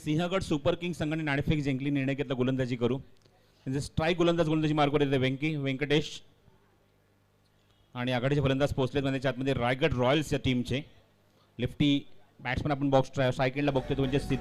Sinhagad super king संघाने नाणेफेक जिंकली. निर्णय घेतला गोलंदाजी करू. म्हणजे स्ट्राईक गोलंदाजी मार्कवर येते व्यंकटेश आणि आघाडीचे फलंदाज पोहोचलेत म्हणजे आतमध्ये रायगड रॉयल्स या टीमचे. लेफ्टी बॅट्समन आपण बॉक्स स्ट्राईक बघतोय तो म्हणजे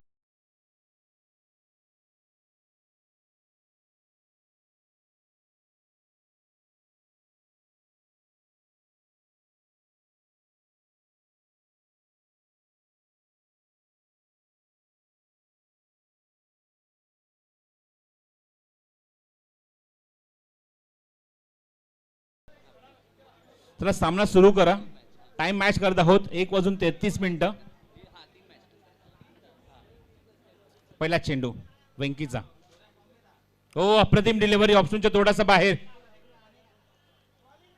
चला सामना सुरू करा. टाइम मॅच करत आहोत. 1:33. पहिला चेंडू वेंकीचा. हो अप्रतिम डिलिव्हरी ऑप्शनच्या थोडासा बाहेर.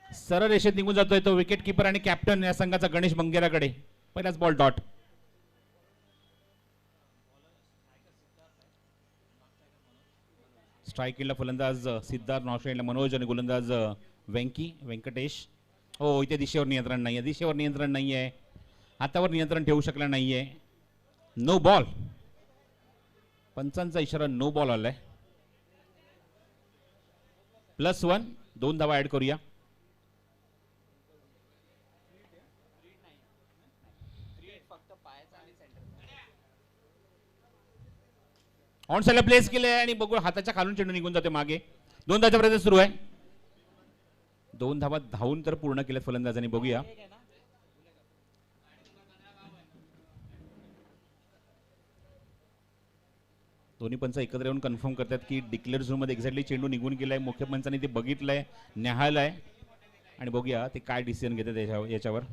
सरळ रेषेत निघून जातोय तो विकेट किपर आणि कॅप्टन या संघाचा गणेश बंगेराकडे. पहिलाच बॉल डॉट. स्ट्राईक केला फलंदाज सिद्धार्थ नॉस्ट्रेलियाला मनोज आणि गोलंदाज व्यंकटेश. हो इथे दिशेवर नियंत्रण नाहीये. दिशेवर नियंत्रण नाहीये. हातावर नियंत्रण ठेवू शकला नाहीये. No ball. पंचांचा इशारा नो बॉल आलाय. +1. 2 धावा ऍड करूया. ऑन साईडला प्लेस केले आणि बघू हाताच्या खालून चेंडू निघून जाते मागे. 2 धावाचा प्रयत्न सुरू आहे. 2 धावा धावून तर पूर्ण केल्यात फलंदाजांनी. बघूया दोन्ही पंच एकत्र येऊन कन्फर्म करतात की डिक्लेअर झोन मध्ये एक्झॅक्टली चेंडू निघून गेलाय. मुख्य पंचांनी ते बघितलंय, न्याहाळलंय आणि बघूया ते काय डिसिजन घेतात याच्यावर.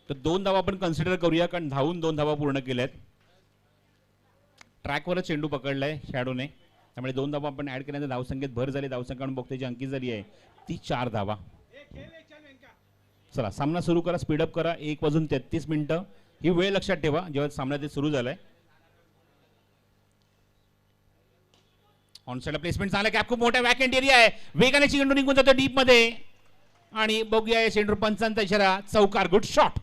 तर 2 धावा आपण कन्सिडर करूया कारण धावून 2 धावा पूर्ण केल्यात. ट्रॅकवरच चेंडू पकडलाय खेळाडूने, त्यामुळे 2 धावा आपण ऍड केल्यानंतर धावसंख्येत भर झाली. धावसंख्या बघतोय जी अंकित झाली आहे ती 4 धावा. चला सामना सुरू करा. स्पीडअप करा. 1:33. ही वेळ लक्षात ठेवा जेव्हा सामना ते सुरू झालाय. ऑन साईडला प्लेसमेंट चांगला. कॅप खूप मोठा वॅकेंट एरिया आहे. वेगाने चेंडू निघून जातो डीप मध्ये आणि बघूया या चेंडू पंचांचा इशारा चौकार. Good shot.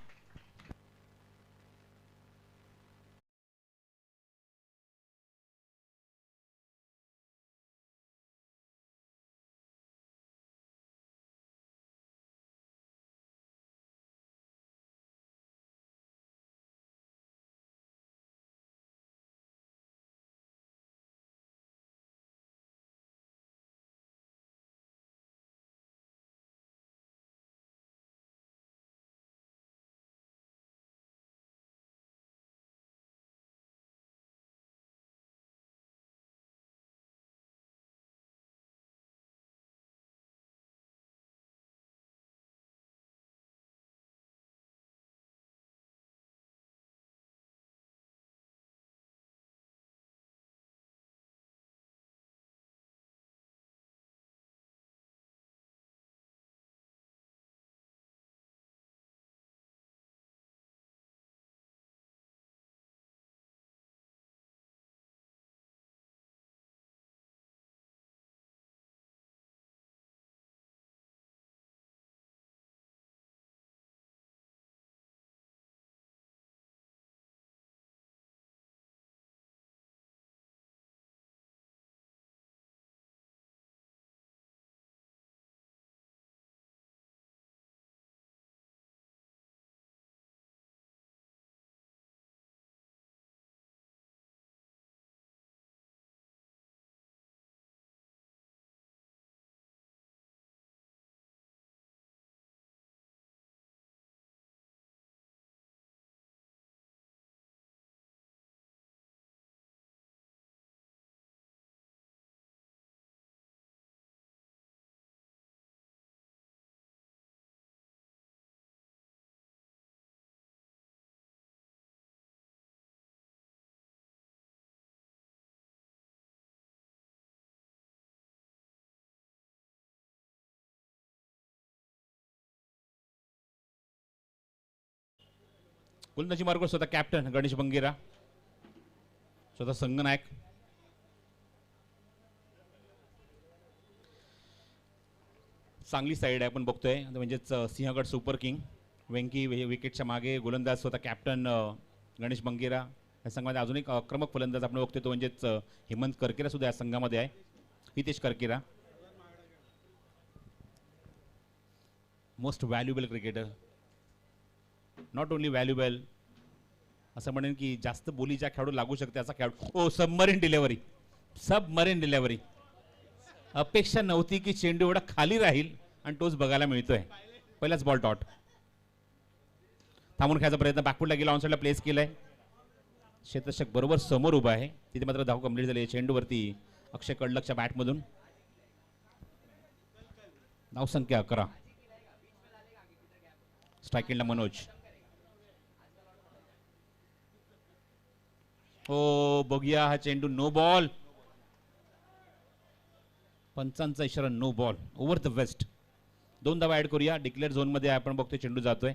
गोलंदाजी मार्गावर स्वतः कॅप्टन गणेश बंगेरा, स्वतः संघनायक. चांगली साईड आहे आपण बघतोय, म्हणजेच सिंहगड सुपर किंग. वेंकी विकेटच्या मागे, गोलंदाज स्वतः कॅप्टन गणेश बंगेरा. या संघामध्ये अजून एक आक्रमक फलंदाज आपण बघतोय, तो म्हणजेच हेमंत करकेरा सुद्धा या संघामध्ये आहे. Hitesh Karkera, most valuable cricketer. Not only valuable, असं म्हणेन की जास्त बोलीच्या खेळाडू लागू शकते असा खेळाडू. ओ, सबमरीन डिलेव्हरी, सबमरीन डिलेव्हरी. अपेक्षा नव्हती की चेंडू एवढा खाली राहील आणि तोच बघायला मिळतोय. पहिलाच बॉल डॉट. थांबून खेळायचा प्रयत्न, बॅकफुटला गेला, ऑनसाइडला प्लेस केलाय. क्षेत्ररक्षक बरोबर समोर उभा आहे, तिथे मात्र धाव कंप्लीट झाली. चेंडूवरती अक्षय कडलकच्या बॅटमधून. धाव संख्या 11. स्ट्राईक एंडला मनोज. हो, बघूया हा चेंडू. No ball. पंचांचा इशारा no ball. Over the waist. 2 धावा ऍड करूया. डिक्लेअर झोन मध्ये आपण बघतोय चेंडू जातोय,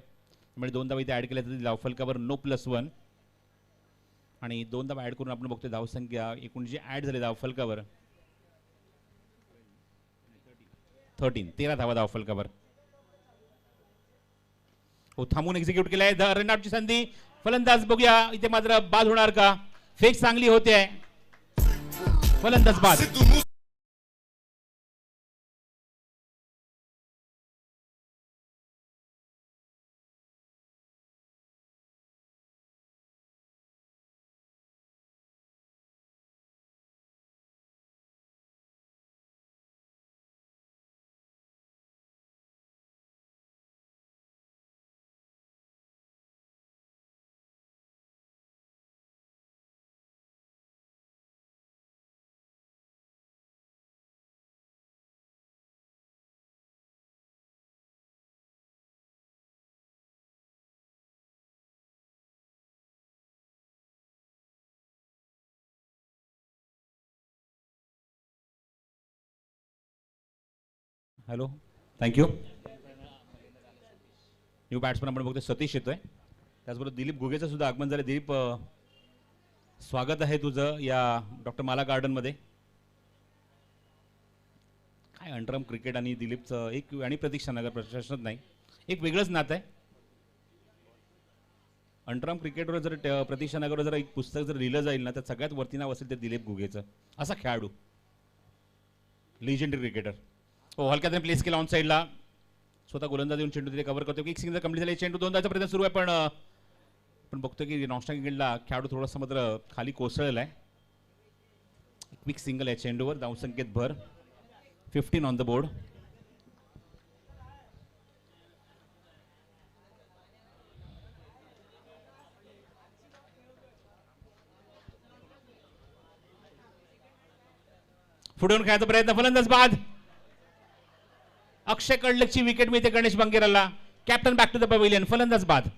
म्हणजे 2 धावा इथे ऍड केल्या तर धावफलकावर नो +1. आणि 2 धावा ऍड करून आपण बघतोय धावसंख्या एकूण जी ऍड झाली धावफलकावर 13 धावा धावफलकावर. हो, थांबून एक्झिक्यूट केलाय. रनआउटची संधी. फलंदाज बघूया इथे मात्र बाद होणार का? फेक चांगली होते, फलंदाज बाद. Hello, thank you. न्यू बॅट्समन आपण बघतोय सतीश येतोय. त्याचबरोबर दिलीप घुगेचं सुद्धा आगमन झालं. दिलीप, स्वागत आहे तुझं या डॉक्टर माला गार्डनमध्ये. काय अंडरआर्म क्रिकेट आणि दिलीपचं एक, आणि प्रतीक्षा नगर प्रशासनात नाही, एक वेगळंच नातं आहे. अंडरआर्म क्रिकेटवर जर प्रतीक्षा नगरवर जर एक पुस्तक जर लिहिलं जाईल ना, तर सगळ्यात वरती नाव असेल ते दिलीप घुगेचं. असा खेळाडू, लिजेंडरी क्रिकेटर. हो, हलक्याने प्लेस केला ऑन साईडला. स्वतः गोलंदाज येऊन चेंडू तिथे कव्हर करतो. एक सिंगल कंप्लीट झाले. चेंडू 2 धावाचा प्रयत्न सुरू आहे, पण बघतो की नॉनस्टॉप क्रिकेटला खेळाडू थोडासा मात्र खाली कोसळलेला आहे. क्विक सिंगल आहे चेंडूवर. धावसंख्येत भर. 15 ऑन द बोर्ड. पुढून खेळायचा प्रयत्न, फलंदाज बाद. अक्षय कडलकची विकेट मिळते गणेश बंगेराला. Captain back to the pavilion. फलंदाज बाद.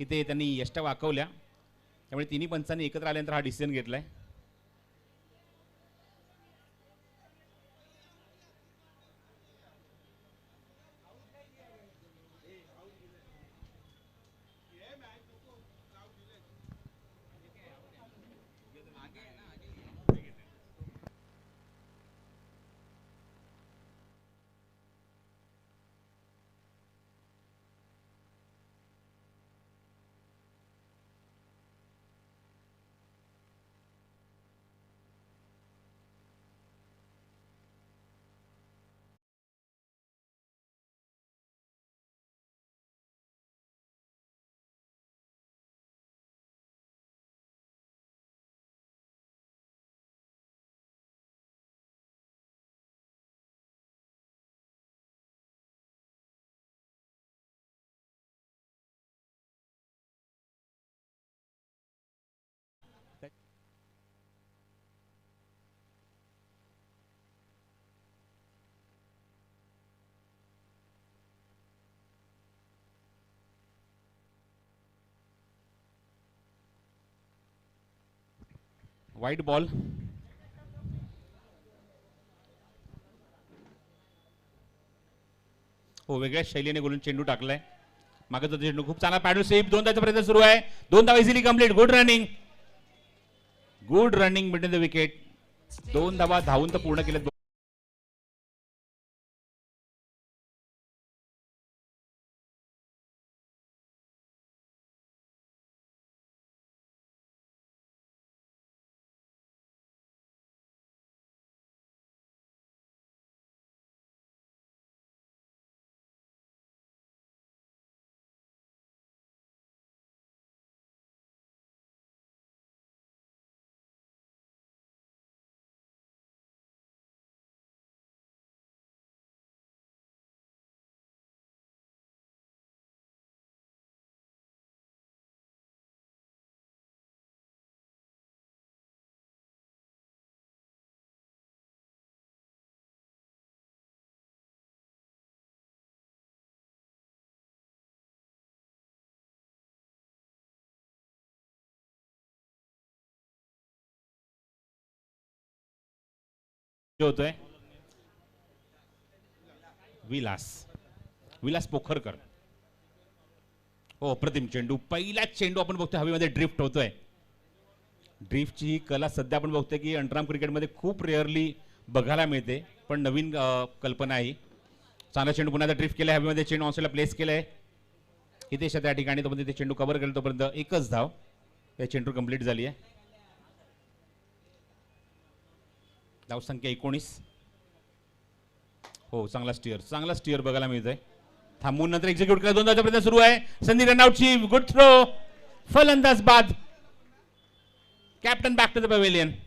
इथे त्यांनी यष्टा वाकवल्या, त्यामुळे तिन्ही पंचांनी एकत्र आल्यानंतर हा डिसिजन घेतलाय. वाईट बॉल. हो, वेगळ्या शैलीने गोलून चेंडू टाकलाय. मागचा चेंडू खूप चांगला पॅडल सेफ. 2 धावांचा प्रयत्न सुरू आहे. 2 धावा easily complete. Good running. Good running between the wicket. 2 धावा धावून तर पूर्ण केले. होतोय विलास. विलास पोखरकर. हो, अप्रतिम चेंडू. पहिलाच चेंडू आपण बघतोय हवेमध्ये ड्रिफ्ट होतोय. ड्रिफ्टची ही कला सध्या आपण बघतोय की अंतराम क्रिकेटमध्ये खूप रेअरली बघायला मिळते, पण नवीन कल्पना आहे. चांगला चेंडू पुन्हा ड्रिफ्ट केलाय हवेमध्ये. चेंडू ऑनसाइडला प्लेस केलाय. हितेश त्या ठिकाणी तोपर्यंत ते चेंडू कव्हर केला. तोपर्यंत एकच धाव. या चेंडू कंप्लीट झाली आहे. धावसंख्या 19. हो, चांगला स्टिअर बघायला मिळतोय. थांबून नंतर एक्झिक्यूट करा. 2 धावांचा प्रयत्न सुरू आहे. संधी रनआउटची. Good throw. फलंदाज बाद. Captain back to the pavilion.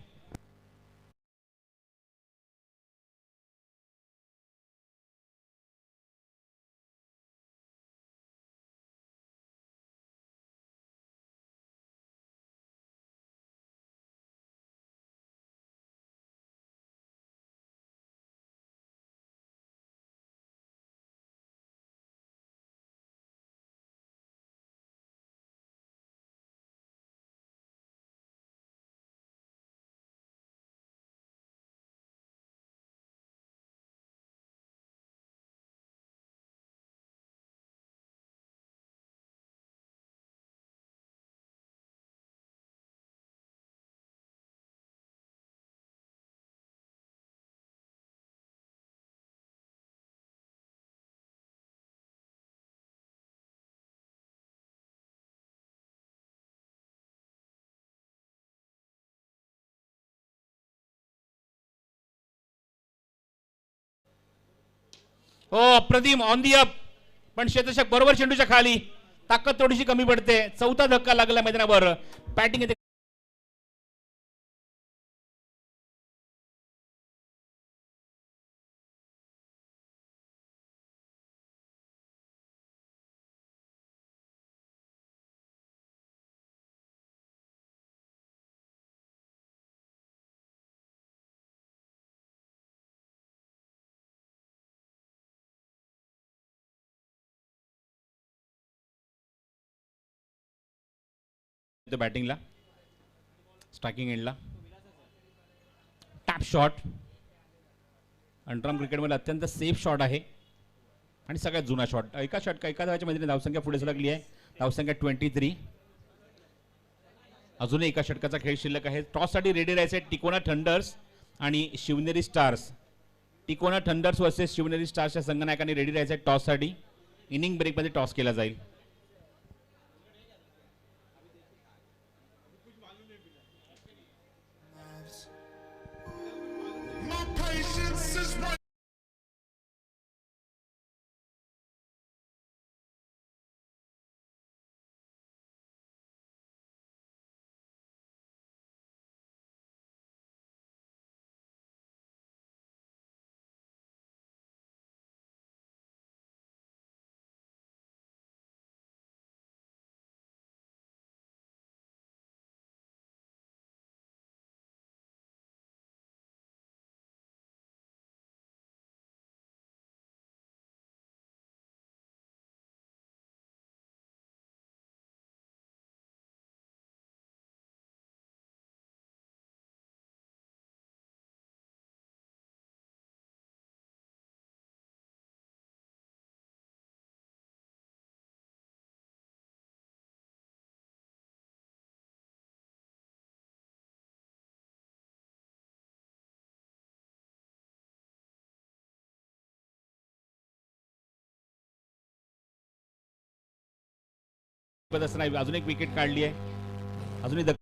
हो, अप्रतिम ऑन दी अप. पण क्षेत्ररक्षक बरोबर चेंडूच्या खाली. ताकद थोडीशी कमी पडते. चौथा धक्का लागला मैदानावर. बॅटिंग बॅटिंगला. स्ट्रायकिंग एंडला टॅप शॉट. अंतराम क्रिकेटमध्ये अत्यंत सेफ शॉट आहे आणि सगळ्यात जुना शॉट. एका धावाच्या मध्ये धावसंख्या पुढे सरकली आहे. धावसंख्या 23. अजूनही एका षटकाचा खेळ शिल्लक आहे. टॉससाठी रेडी राहायचे टिकोना थंडर्स आणि Shivneri stars. Tikona thunders versus Shivneri स्टार्सच्या संघनायकांनी रेडी राहायचे टॉससाठी. इनिंग ब्रेकमध्ये टॉस केला जाईल. असताना अजून एक विकेट काढली आहे. अजूनही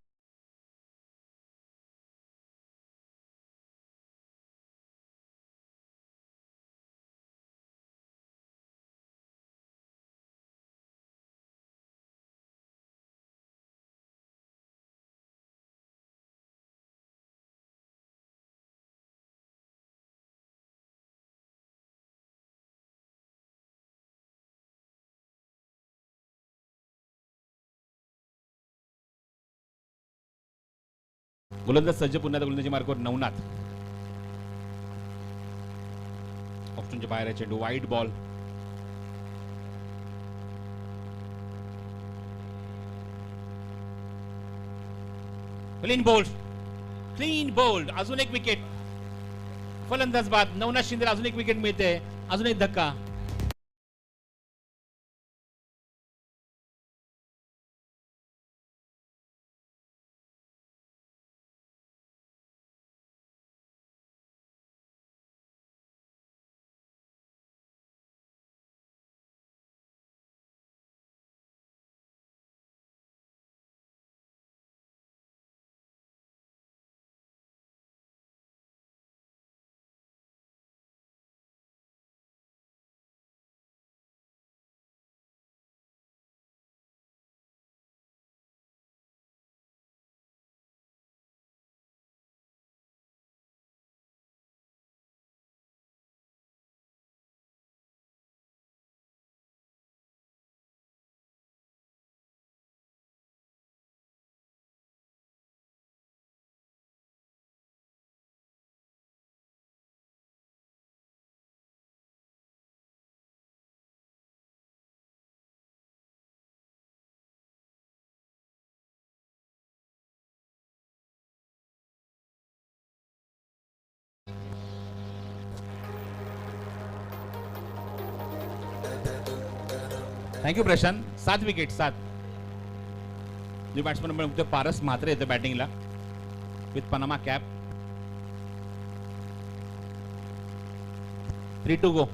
गोलंदाज सज्ज. पुन्हा गोलंदाजी मार्कवर नवनाथ. ऑप्शनच्या बाहेर आहे चेंडू. Wide ball. Clean bowled. Clean bowled. अजून एक विकेट. फलंदाज बाद. नवनाथ शिंदे अजून एक विकेट मिळते. अजून एक धक्का. Thank you Prashant. 7 wicket. 7. New batsman म्हणतो पारस म्हात्रे येतो बॅटिंगला with Panama cap. 3 to go.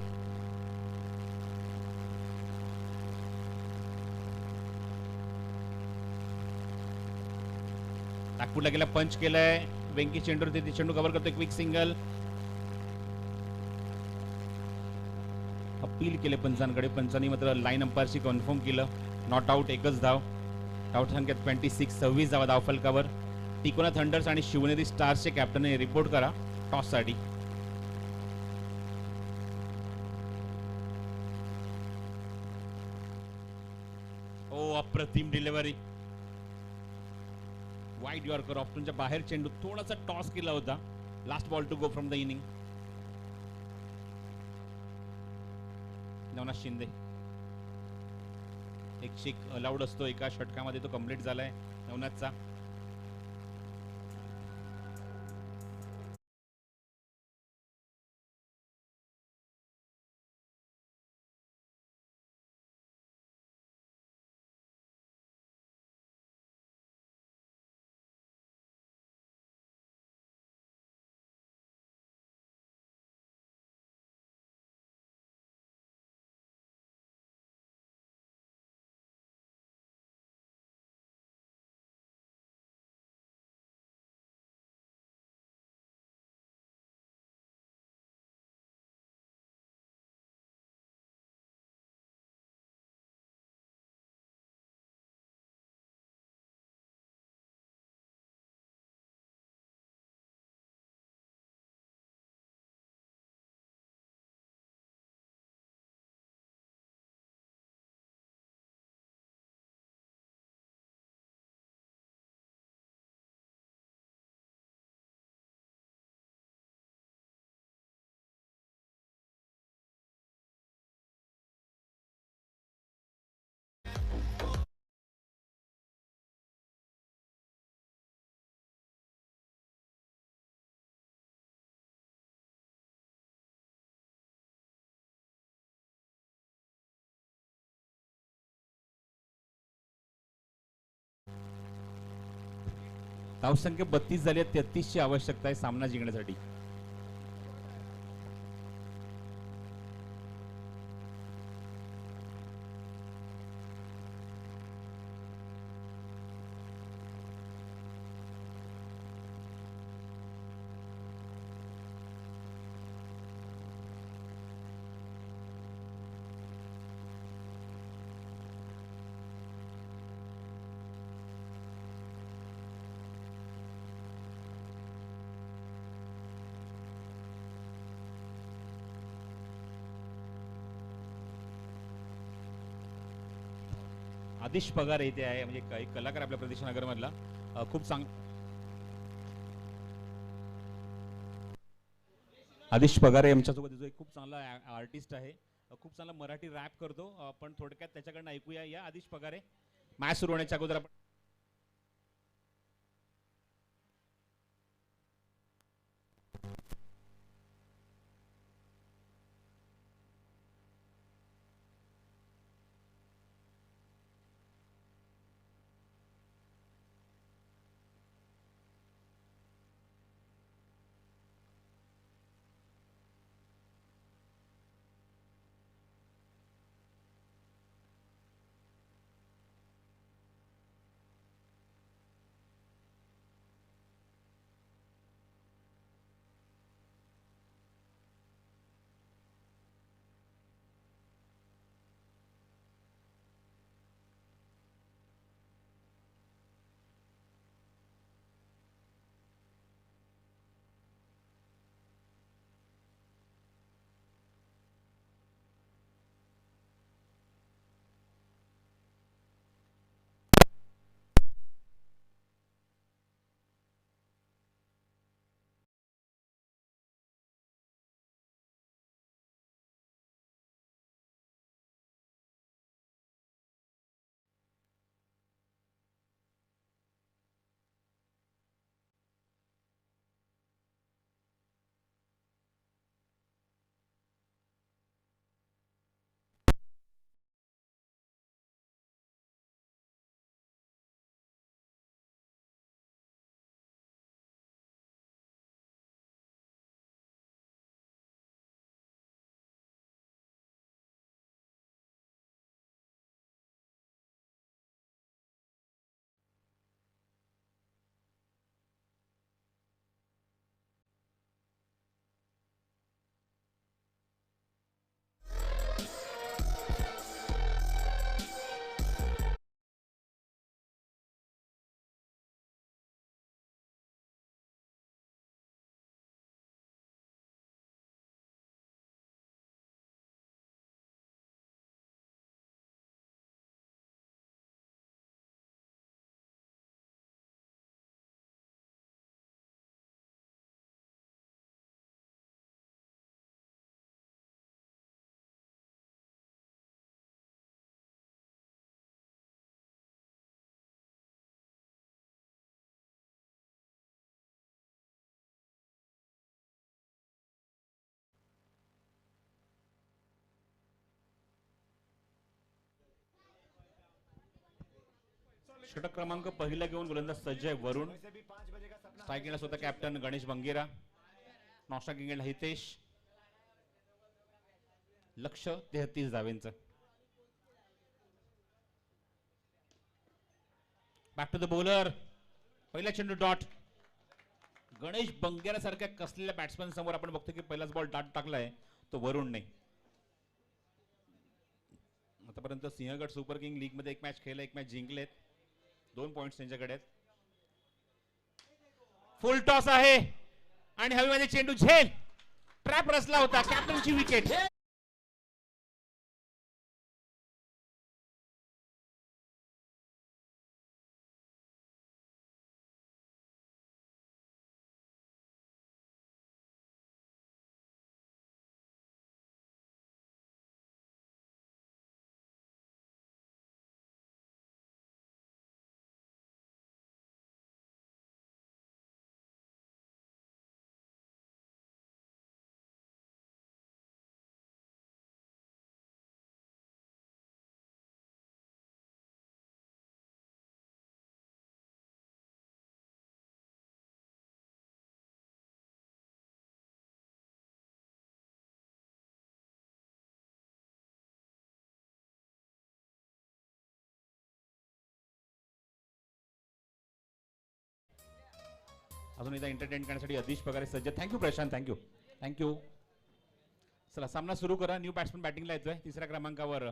नागपूरला गेला. पंच केलाय. वेंकी चेंडूर ते चेंडू कव्हर करतो. Quick single. अपील केले पंचांकडे. पंचांनी मात्र लाईन अंपायरशी कन्फर्म केलं. Not out. एकच धाव. आउट संख्येत 26. 26 धावा धाव फलकावर. तिकोना थंडर्स आणि शिवनेरी स्टार्सचे कॅप्टन रिपोर्ट करा टॉस साठी. ओ अप्रतिम डिलिव्हरी. Wide yorker. ऑप्शनच्या बाहेर चेंडू. थोडासा टॉस केला होता. Last ball to go from the inning. Navnath Shinde. एक शेक अलाउड असतो एका षटकामध्ये. तो कंप्लीट झालाय नवनाथचा. धावसंख्या 32 झाली आहे. 33 ची आवश्यकता आहे सामना जिंकण्यासाठी. आदिश पगार येथे आहे, म्हणजे एक कलाकार आपल्या प्रतीक्षा मधला खूप चांग आदिश पगारे आमच्यासोबत जो एक खूप चांगला आर्टिस्ट आहे, खूप चांगला मराठी रॅप करतो. आपण थोडक्यात त्याच्याकडनं ऐकूया. या आदिश पगारे, मॅच सुरू होण्याच्या अगोदर आपण षटक क्रमांक पहिला घेऊन गोलंदाज सज्ज आहे वरुण. स्ट्रायकिंगला स्वतः कॅप्टन गणेश बंगेरा, नॉस्ट्रायकिंगला हितेश. लक्ष 33 धावेंचं. बॅक टू द बॉलर, पहिला चेंडू डॉट. गणेश बंगेरा सारख्या कसलेल्या बॅट्समन समोर आपण बघतो की पहिलाच बॉल डॉट टाकलाय तो वरुणने. आतापर्यंत सिंहगड सुपर किंग लीग मध्ये एक मॅच खेळला, एक मॅच जिंकलेत. 2 पॉइंट्स त्यांच्याकडे आहेत. फुल टॉस आहे आणि हवेमध्ये चेंडू झेल. ट्रॅप रचला होता, कॅप्टनची विकेट. अजून एकदा एंटरटेन करण्यासाठी आदिश पगारे सज्ज. Thank you Prashant, thank you thank you. चला सामना सुरू करा. न्यू बॅट्समन बॅटिंगला येतोय. तिसऱ्या क्रमांकावर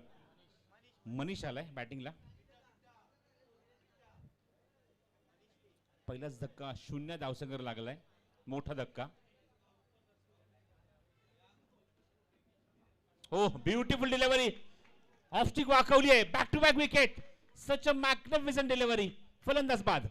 मनीष आलाय बॅटिंगला. पहिलाच धक्का, 0 धावसंग्रह लागलाय, मोठा धक्का. हो, ब्युटिफुल डिलिव्हरी, ऑफ स्टिक वाकवली आहे. Back to back wicket. Such a magnificent delivery, फलंदाज बाद.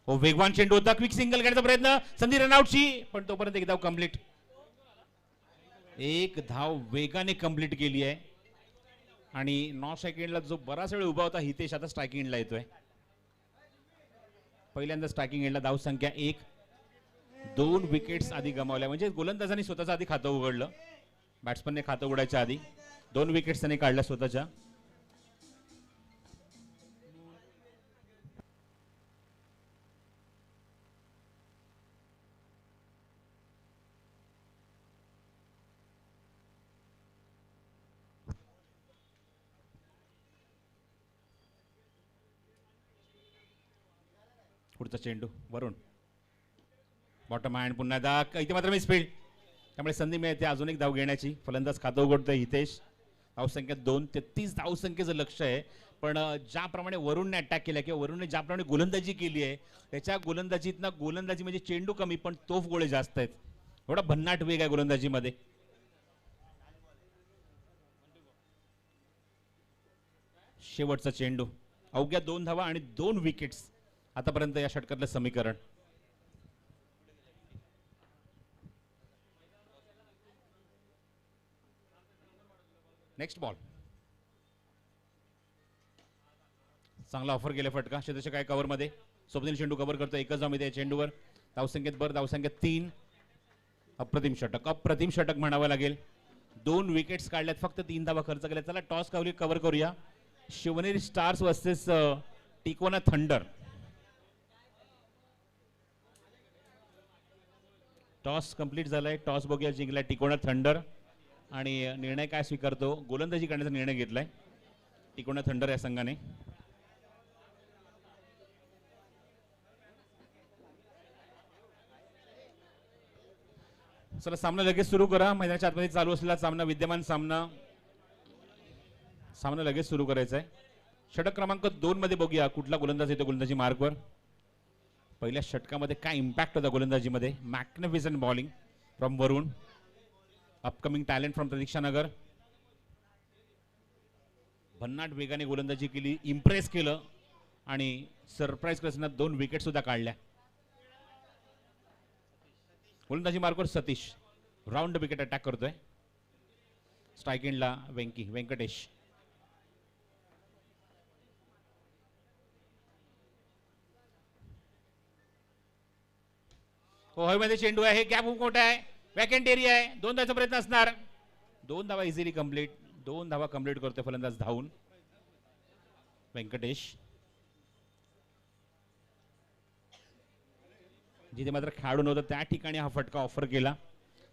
हो, वेगवान चेंडू होता, क्विक सिंगल घेण्याचा प्रयत्न, संधी रनआउटची, पण तोपर्यंत एक धाव कंप्लीट. एक धाव वेगाने कंप्लीट केली आहे आणि नॉन स्ट्रायकिंगला जो बराच वेळ उभा होता हितेश आता स्ट्रायकिंग एंडला येतोय. पहिल्यांदा स्ट्रायकिंग एंडला धाव संख्या 1. 2 विकेट्स आधी गमावल्या, म्हणजे गोलंदाजांनी स्वतःचं आधी खातं उघडलं. बॅट्समनने खातं उघडायच्या आधी 2 विकेट्स त्याने काढल्या स्वतःच्या. पुढचा चेंडू वरून बॉटम हँड, पुन्हा एकदा इथे मात्र मिसफील्ड, त्यामुळे संधी मिळते अजून एक धाव घेण्याची. फलंदाज खातं उघडतोय हितेश. धावसंख्या 2. 33 धावसंख्येचं लक्ष आहे, पण ज्याप्रमाणे वरुणने अटॅक केला किंवा वरुणने ज्याप्रमाणे गोलंदाजी केली आहे त्याच्या गोलंदाजीतनं गोलंदाजी म्हणजे चेंडू कमी पण तोफ गोळे जास्त आहेत. एवढा भन्नाट वेग आहे गोलंदाजीमध्ये. शेवटचा चेंडू, अवघ्या 2 धावा आणि 2 विकेट्स आतापर्यंत या षटकातलं समीकरण. नेक्स्ट बॉल, चांगला ऑफर केला फटका क्षेत्रच्या काय कव्हर मध्ये. स्वप्नील चेंडू कव्हर करतो, एकच धाव मिळते चेंडूवर. धावसंख्येत भर, धावसंख्या 3. अप्रतिम षटक, अप्रतिम षटक म्हणावं लागेल. 2 विकेट्स काढल्यात, फक्त 3 धावा खर्च केल्या. चला टॉस कव्हर करूया. Shivneri stars versus Tikona thunder. Toss complete झालाय, टॉस बघूया, जिंकलाय टिकोना थंडर. आणि निर्णय काय स्वीकारतो, गोलंदाजी करण्याचा निर्णय घेतलाय टिकोना थंडर या संघाने. चला सामना लगेच सुरू करा. मैदानाच्या आतमध्ये चालू असलेला सामना, विद्यमान सामना लगेच सुरू करायचा आहे. षटक क्रमांक 2 मध्ये बघूया कुठला गोलंदाज येतो गोलंदाजी मार्कवर. पहिल्या षटकामध्ये काय इम्पॅक्ट होता गोलंदाजीमध्ये. Magnificent bowling from Varun, upcoming talent from Pratiksha Nagar. भन्नाट वेगाने गोलंदाजी केली, इम्प्रेस केलं आणि सरप्राईज करताना 2 विकेट सुद्धा काढल्या. गोलंदाजी मार्कवर सतीश राऊंड विकेट अटॅक करतोय. स्ट्राईक एंडला व्यंकटेश. मध्ये चेंडू आहे, गॅप मोठा आहे, वॅकंट एरिया आहे. 2 धावाचा प्रयत्न असणार, 2 धावा इझिली कंप्लीट. 2 धावा कंप्लीट करतोय फलंदाज धावून व्यंकटेश. जिथे मात्र खेळाडू नव्हतं त्या ठिकाणी हा फटका ऑफर केला.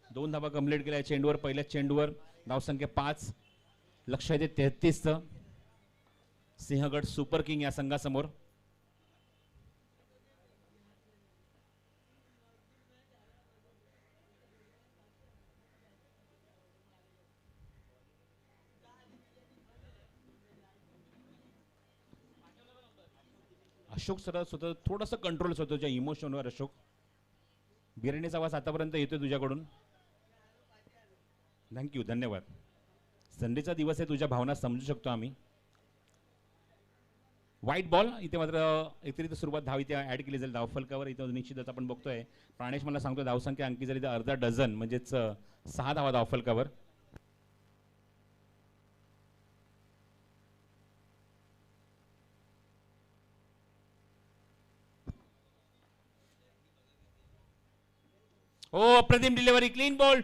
2 धावा कंप्लीट केल्या चेंडूवर. पहिल्या चेंडूवर धावसंख्या 5, लक्ष आहे ते 33चं. सिंहगड सुपर किंग या संघासमोर. अशोक सर स्वतः थोडंसं कंट्रोल होतं तुझ्या इमोशनवर. अशोक, बिर्याणीचा आवाज आतापर्यंत येतोय तुझ्याकडून. थँक्यू, धन्यवाद. संडेचा दिवस आहे, तुझ्या भावना समजू शकतो आम्ही. व्हाईट बॉल, इथे मात्र एकतरी सुरुवात धाव इथे ऍड केली जाईल धावफलकावर. इथं निश्चितच आपण बघतोय प्राणेश मला सांगतो धावसंख्या अंकी झाली तर अर्धा डझन, म्हणजेच 6 धावा धावफलकावर. ओ अप्रतिम डिलिव्हरी, क्लीन बॉल,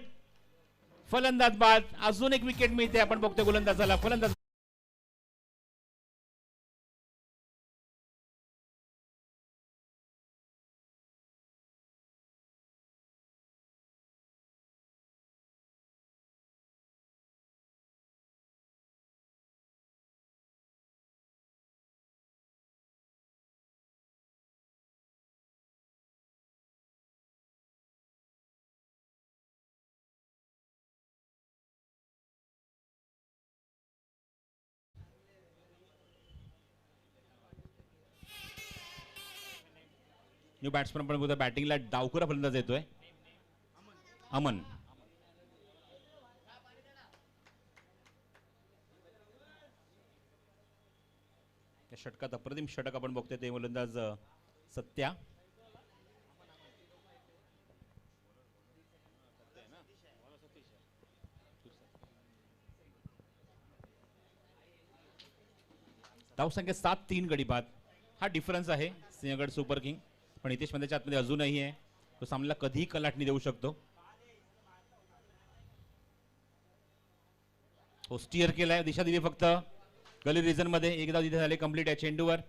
फलंदाज बाद. अजून एक विकेट मिळते, आपण बघतोय गोलंदाजाला. फलंदाज न्यू बॅट्समन पण बघतो बॅटिंगला डावखुरा फलंदाज येतोय अमन. त्या षटकात अप्रतिम षटक आपण बघतोय ते फलंदाज सत्या. धावसंख्या 7-3 गडी बाद. हा डिफरन्स आहे सिंहगड सुपर किंग. पण हितेश पंतच्या आतमध्ये अजूनही आहे, तो सामन्याला कधीही कलाटणी देऊ शकतो. हो स्टिअर केलाय, दिशा दिली फक्त गली रिजन मध्ये. एक धाव तिथे झाले कंप्लीट आहे चेंडूवर.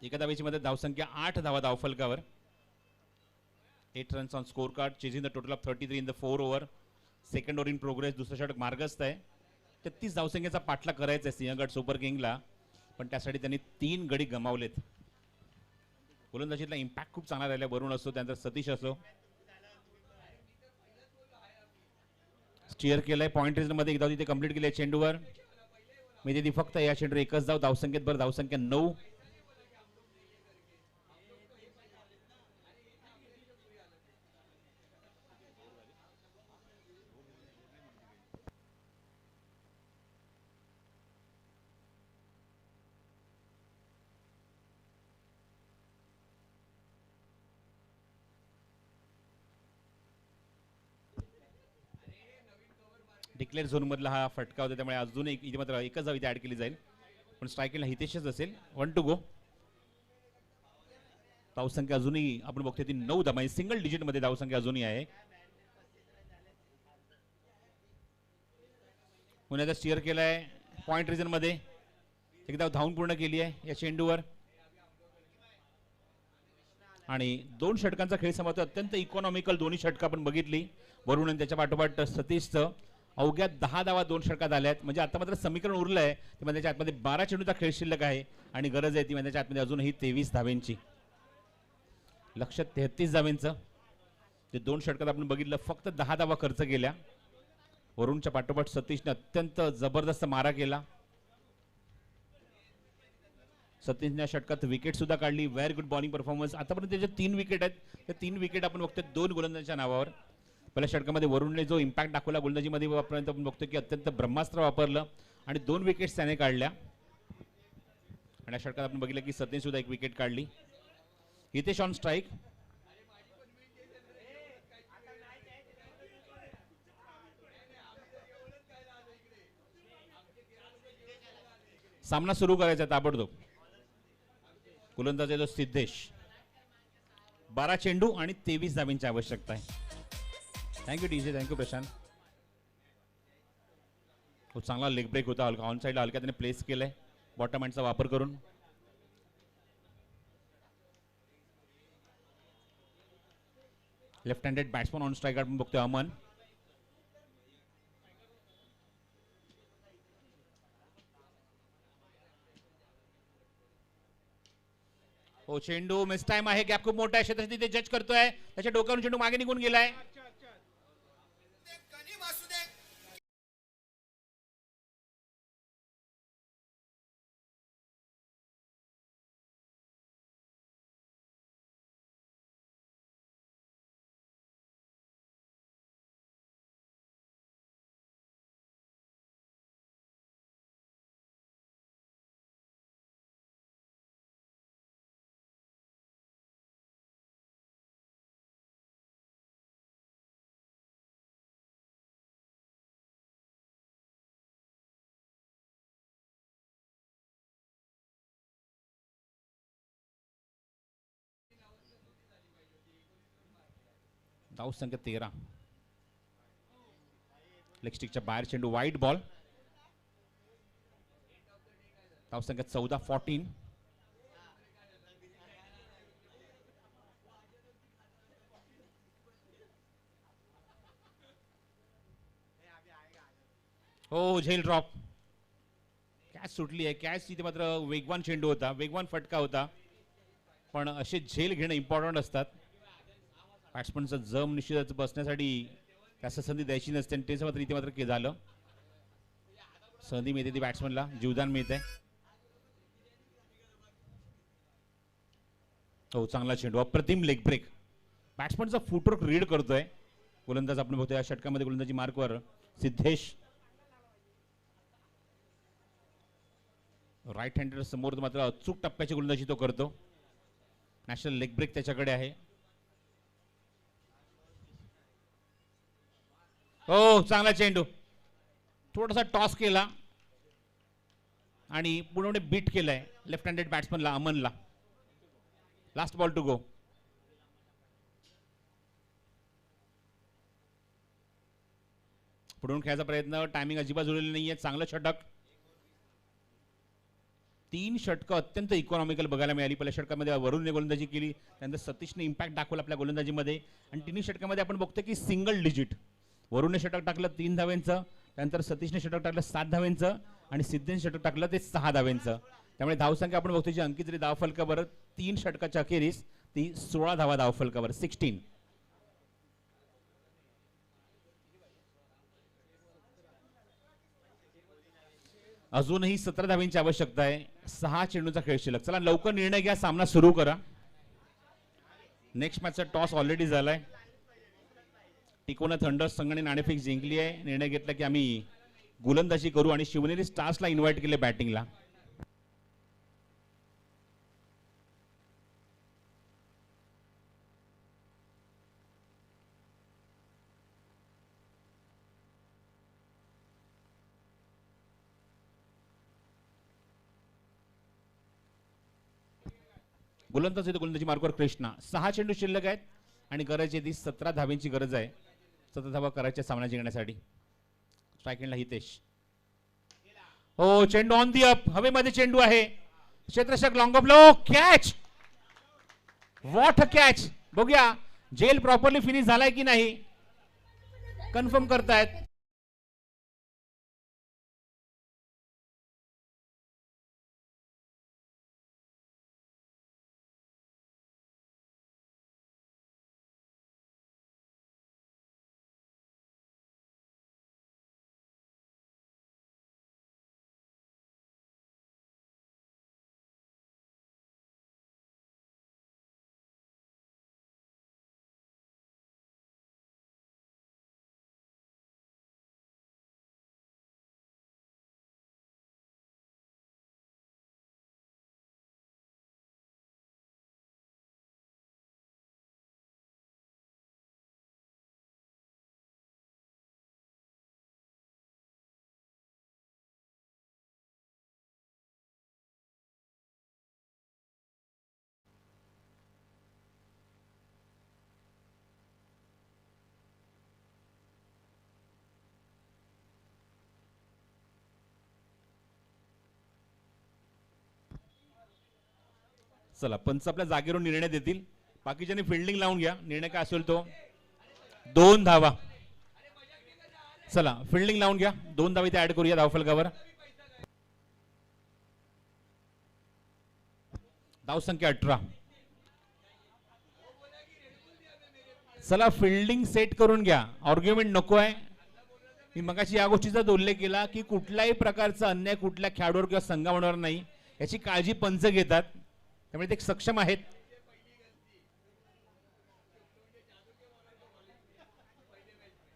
एका धावेची मध्ये धावसंख्या 8 धावा धावफलकावर. 8 runs on score card, chasing the total of 33 in the 4 over. Second over in progress, दुसरं षटक मार्गस्थ आहे. 33 धावसंख्येचा पाठला करायचा आहे सिंहगड सुपर किंगला, पण त्यासाठी त्यांनी 3 गडी गमावलेत. गोलंदाजीतला इम्पॅक्ट खूप चांगला राहिला. वरुण असो त्यानंतर सतीश असो. स्टिअर केलाय पॉइंट रिजन मध्ये. एक धाव तिथे कंप्लीट केली चेंडूवर. मी तिथे फक्त या चेंडूवर एकच धाव. धावसंख्येत बरं धावसंख्या 9. डिक्लेअर झोन मधला हा फटका होता, त्यामुळे अजून इथे मात्र एकच धाव इथे ऍड केली जाईल. पण स्ट्राईकला हितेशच असेल. 1 टू गो. धावसंख्या अजूनही आपण बघतोय ती 9 धावा, सिंगल डिजिट मध्ये धावसंख्या अजूनही आहे. पुण्याचा स्टिअर केलाय पॉइंट रिजन मध्ये. एक धाव धावून पूर्ण केली आहे या चेंडूवर. आणि 2 षटकांचा खेळ समाप्त. अत्यंत इकॉनॉमिकल दोन्ही षटकं आपण बघितली. वरुण आणि त्याच्या पाठोपाठ सतीशचं अवघ्या 10 धावा 2 षटकात आल्यात. म्हणजे आता मात्र समीकरण उरलं आहे ते म्हणजे त्याच्या आतमध्ये 12 चेंडूचा खेळ शिल्लक आहे आणि गरज आहे ती म्हणजे त्याच्या आतमध्ये अजूनही 23 धावेंची. लक्ष 33 धावेंचं. ते 2 षटकात आपण बघितलं फक्त 10 धावा खर्च केल्या. वरुणच्या पाठोपाठ सतीशने अत्यंत जबरदस्त मारा केला. सतीशने षटकात विकेट सुद्धा काढली. Very good bowling performance. आतापर्यंत त्याचे 3 विकेट आहेत. त्या 3 विकेट आपण बघतोय 2 गोलंदाजांच्या नावावर. पहिल्या षटकामध्ये वरुणने जो इम्पॅक्ट दाखवला गोलंदाजीमध्ये वापरल्यानंतर आपण बघतोय की अत्यंत ब्रह्मास्त्र वापरलं आणि 2 विकेट्स त्याने काढल्या. आणि या षटकात आपण बघितलं की सतीश सुद्धा 1 विकेट काढली. Hitesh on strike. सामना सुरू करायचा ताबडतोब. गोलंदाज आहे तो सिद्धेश. 12 चेंडू आणि 23 धावांची आवश्यकता आहे. Thank you DJ, thank you Prashant. खूप चांगला लेग ब्रेक होता. हलका ऑन साईडला हलक्या त्याने प्लेस केलाय बॉटम हँडचा वापर करून. Left handed batsman on strike आपण बघतोय अमन. हो चेंडू मिस टाइम आहे. गॅप खूप मोठा आहे. क्षेत्र तिथे जज करतोय. त्याच्या डोक्यावरून चेंडू मागे निघून गेलाय. धाव संख्या 13. लेग स्टिकच्या बाहेर चेंडू वाईट बॉल. धाव संख्या 14-14. हो झेल ड्रॉप. कॅच सुटली आहे. कॅच तिथे मात्र वेगवान चेंडू होता, वेगवान फटका होता. पण असे झेल घेणं इम्पॉर्टंट असतात. बॅट्समनचं जम निश्चितच बसण्यासाठी जास्त संधी द्यायची नसते आणि तेच मात्र इथे मात्र झालं. संधी मिळते ती बॅट्समनला, जीवदान मिळते. हो, चांगला चेंडू, अप्रतिम लेग ब्रेक. बॅट्समनचा फुटवर्क रीड करतोय गोलंदाज. आपण बघतोय या षटकामध्ये गोलंदाजी मार्कवर सिद्धेश. राईट हँडेड समोर मात्र अचूक टप्प्याची गोलंदाजी तो करतो. नॅशनल लेग ब्रेक त्याच्याकडे आहे. हो, चांगला चेंडू, थोडासा टॉस केला आणि पूर्णपणे बीट केलाय लेफ्ट हँडेड बॅट्समनला अमनला. Last ball to go. पुढून खेळायचा प्रयत्न, टायमिंग अजिबात जुळलेलं नाहीये. चांगलं षटक. 3 षटकं अत्यंत इकॉनॉमिकल बघायला मिळाली. पहिल्या षटकामध्ये वरुणने गोलंदाजी केली, त्यानंतर सतीशने इम्पॅक्ट दाखवला आपल्या गोलंदाजीमध्ये, आणि तिन्ही षटकामध्ये आपण बघतो की सिंगल डिजिट. वरुणने षटक टाकलं 3 धावेंचं, त्यानंतर सतीशने षटक टाकलं 7 धावेंचं, आणि सिद्धेने षटक टाकलं ते 6 धावेंचं. त्यामुळे धावसंख्या आपण बघतो जी अंकित जरी धावफलकावर 3 षटकाच्या अखेरीस ती 16 धावा धावफलकावर, 16. अजूनही 17 धावांची आवश्यकता आहे. 6 चेंडूचा खेळ शिल्लक. चला लवकर निर्णय घ्या, सामना सुरू करा. नेक्स्ट मॅचचा टॉस ऑलरेडी झालाय. टिकोना थंडर्स संघाने नाणेफेक जिंकली आहे. निर्णय घेतला की आम्ही गोलंदाजी करू आणि शिवनेरी स्टार्सला इन्व्हाइट केले बॅटिंगला. गोलंदाजी मार्कवर कृष्णा. 6 चेंडू शिल्लक आहेत आणि गरज आहे ती 17 धावांची गरज आहे. 17 धावा करायच्या सामना जिंकण्यासाठी. स्ट्राईक एंडला हितेश. हो, चेंडू ऑन दी अप, हवेमध्ये चेंडू आहे. क्षेत्ररक्षक long off low, catch. What a catch. बघूया जेल प्रॉपरली फिनिश झालाय की नाही, कन्फर्म करतायत. चला पंच आपल्या जागेवरून निर्णय देतील. बाकीच्यांनी फिल्डिंग लावून घ्या. निर्णय काय असेल तो. 2 धावा. चला फिल्डिंग लावून घ्या. 2 धावा इथे ऍड करूया धावफलकावर. धावसंख्या 18. चला फिल्डिंग सेट करून घ्या. आर्ग्युमेंट नको आहे. मी मगाशी या गोष्टीचा उल्लेख केला की कुठल्याही प्रकारचा अन्याय कुठल्या खेळाडूवर किंवा संघावर नाही, याची काळजी पंच घेतात. त्यामुळे ते सक्षम आहेत.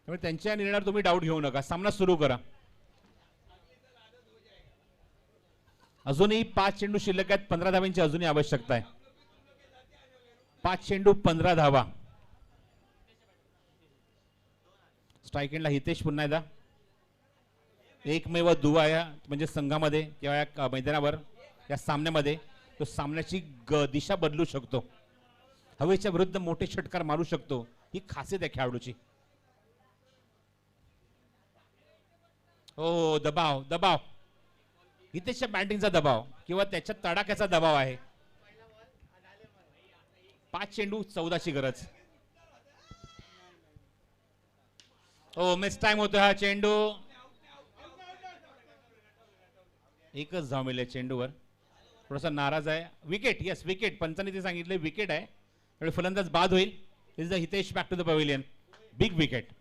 त्यामुळे त्यांच्या निर्णयावर तुम्ही डाऊट घेऊ नका. सामना सुरू करा. अजूनही 5 चेंडू शिल्लक आहेत. 15 धावांची अजूनही आवश्यकता आहे. 5 चेंडू 15 धावा. स्ट्राईक एंडला हितेश पुन्हा एकदा. एकमेव दुवा या म्हणजे संघामध्ये किंवा या मैदानावर या सामन्यामध्ये तो सामन्याची दिशा बदलू शकतो. हवेच्या विरुद्ध मोठे षटकार मारू शकतो. ही खासियत आहे खेळाडूची. हो, दबाव दबाव. हितेशच्या बॅटिंगचा दबाव किंवा त्याच्या तडाख्याचा दबाव आहे. 5 चेंडू 14ची गरज. हो, मिस टाइम होतो हा चेंडू. एकच धाव मिळाली चेंडूवर. थोडासा नाराज आहे. विकेट. Yes wicket. पंचांनी ते सांगितले विकेट आहे. त्यामुळे फलंदाज बाद होईल. Is the Hitesh back to the pavilion. Big wicket.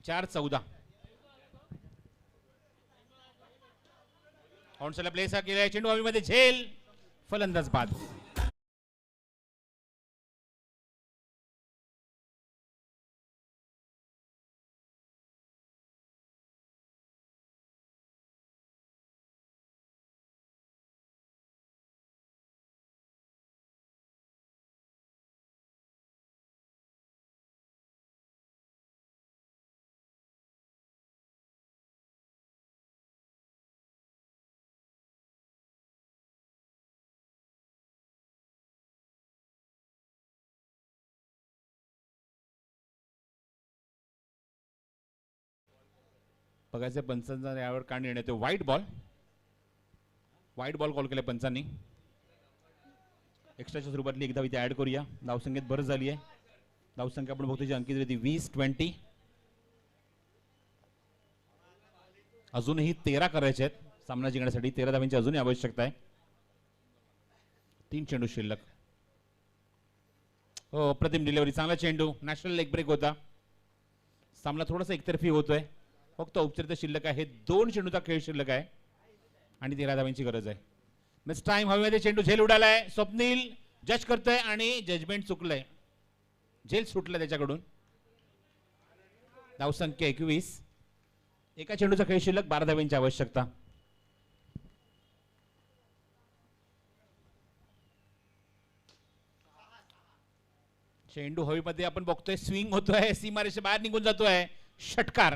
4-14. ऑनसेला प्लेस केलाय, चेंडू हवेमध्ये, झेल, फलंदाज बाद. बघायचं पंचांचा यावर का निर्णय येतो. व्हाईट बॉल कॉल केलाय पंचांनी. एक्स्ट्राच्या स्वरूपातली एकदा इथे ऍड करूया. धावसंख्येत भर झाली आहे. धावसंख्या आपण बघतो अंकित होती 20-20. अजूनही 13 करायचे आहेत सामना जिंकण्यासाठी. 13 धावांची अजूनही आवश्यकता आहे. 3 चेंडू शिल्लक. हो, प्रतिम डिलिव्हरी, चांगला चेंडू, नॅशनल लेग ब्रेक होता. सामना थोडासा एकतर्फी होतोय. फक्त औपचारिकता शिल्लक आहे. 2 चेंडूचा खेळ शिल्लक आहे आणि 13 धावांची गरज आहे. मिस टाइम हवेमध्ये, चेंडू झेल उडालाय. स्वप्नील जज करतोय आणि जजमेंट चुकलंय. झेल सुटलं त्याच्याकडून. धावसंख्या 21. एका चेंडूचा खेळ शिल्लक, 12 धावांची आवश्यकता. चेंडू हवेमध्ये आपण बघतोय, स्विंग होतोय, सीमारेषे बाहेर निघून जातोय. षटकार.